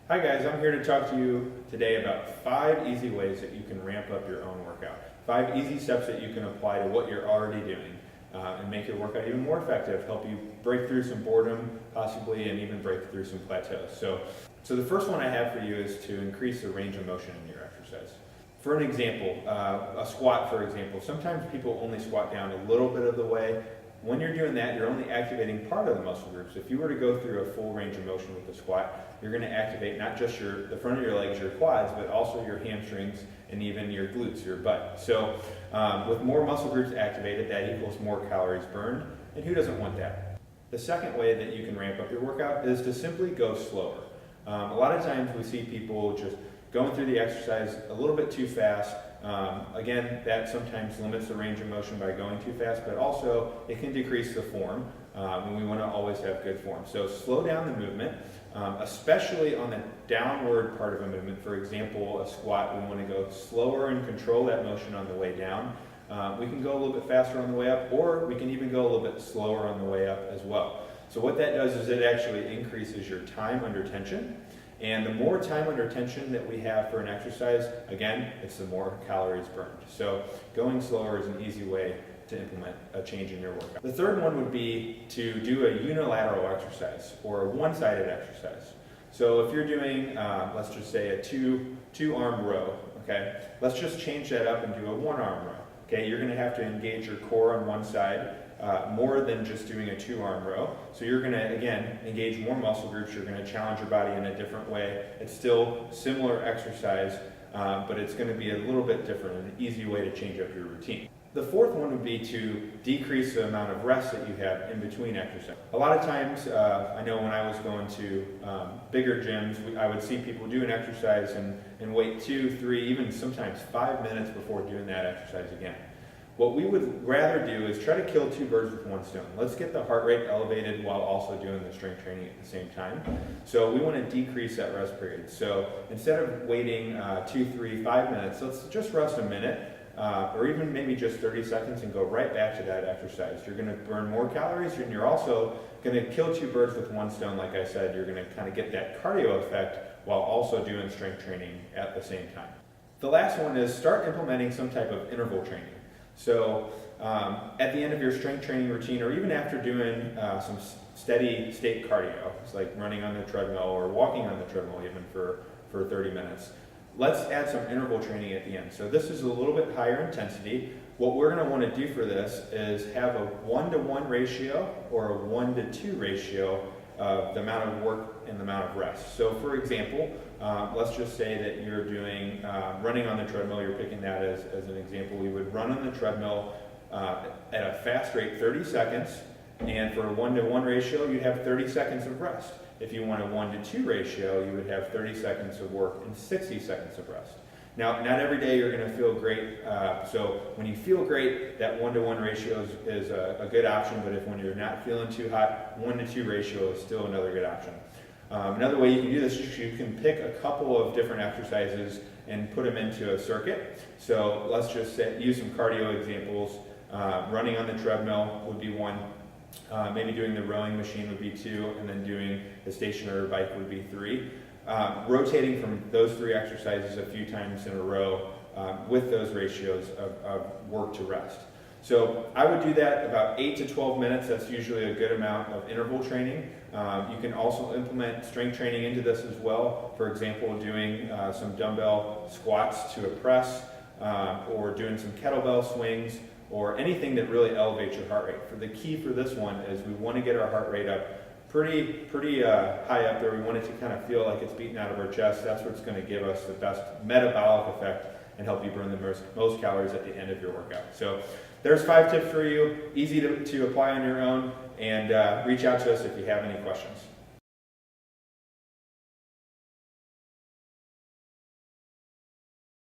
Hi guys, I'm here to talk to you today about 5 easy ways that you can ramp up your own workout. 5 easy steps that you can apply to what you're already doing and make your workout even more effective, help you break through some boredom possibly, and even break through some plateaus. So the first one I have for you is to increase the range of motion in your exercise. For an example, a squat for example, sometimes people only squat down a little bit of the way. When you're doing that, you're only activating part of the muscle groups. If you were to go through a full range of motion with the squat, you're going to activate not just the front of your legs, your quads, but also your hamstrings and even your glutes, your butt. So with more muscle groups activated, that equals more calories burned, and who doesn't want that? The second way that you can ramp up your workout is to simply go slower. A lot of times we see people just going through the exercise a little bit too fast. Again, that sometimes limits the range of motion by going too fast, but also it can decrease the form, and we want to always have good form. So slow down the movement, especially on the downward part of a movement. For example, a squat, we want to go slower and control that motion on the way down. We can go a little bit faster on the way up, or we can even go a little bit slower on the way up as well. So what that does is it actually increases your time under tension. And the more time under tension that we have for an exercise, again, it's the more calories burned. So going slower is an easy way to implement a change in your workout. The third one would be to do a unilateral exercise or a one-sided exercise. So if you're doing, let's just say a two-arm row, okay? Let's just change that up and do a one-arm row. Okay, you're going to have to engage your core on one side more than just doing a 2-arm row. So you're going to, again, engage more muscle groups. You're going to challenge your body in a different way. It's still similar exercise, but it's going to be a little bit different, an easy way to change up your routine. The fourth one would be to decrease the amount of rest that you have in between exercises. A lot of times, I know when I was going to bigger gyms, I would see people do an exercise and wait 2, 3, even sometimes 5 minutes before doing that exercise again. What we would rather do is try to kill 2 birds with 1 stone. Let's get the heart rate elevated while also doing the strength training at the same time. So we want to decrease that rest period. So instead of waiting 2, 3, 5 minutes, let's just rest a minute. Or even maybe just 30 seconds and go right back to that exercise. You're going to burn more calories, and you're also going to kill 2 birds with 1 stone. Like I said, you're going to kind of get that cardio effect while also doing strength training at the same time. The last one is start implementing some type of interval training. So at the end of your strength training routine, or even after doing some steady state cardio, it's like running on the treadmill or walking on the treadmill even for 30 minutes, let's add some interval training at the end. So this is a little bit higher intensity. What we're going to want to do for this is have a 1-to-1 ratio or a 1-to-2 ratio of the amount of work and the amount of rest. So for example, let's just say that you're doing running on the treadmill. You're picking that as an example. We would run on the treadmill at a fast rate, 30 seconds, and for a 1-to-1 ratio, you have 30 seconds of rest. If you want a 1-to-2 ratio, you would have 30 seconds of work and 60 seconds of rest. Now, not every day you're going to feel great, so when you feel great, that 1-to-1 ratio is a good option, but when you're not feeling too hot, 1-to-2 ratio is still another good option. Another way you can do this is you can pick a couple of different exercises and put them into a circuit. So let's just use some cardio examples. Running on the treadmill would be 1. Maybe doing the rowing machine would be 2, and then doing the stationary bike would be 3. Rotating from those 3 exercises a few times in a row with those ratios of work to rest. So I would do that about 8 to 12 minutes. That's usually a good amount of interval training. You can also implement strength training into this as well. For example, doing some dumbbell squats to a press, or doing some kettlebell swings, or anything that really elevates your heart rate. For the key for this one is we want to get our heart rate up pretty high up there. We want it to kind of feel like it's beating out of our chest. That's what's going to give us the best metabolic effect and help you burn the most calories at the end of your workout. So there's 5 tips for you, easy to apply on your own, and reach out to us if you have any questions.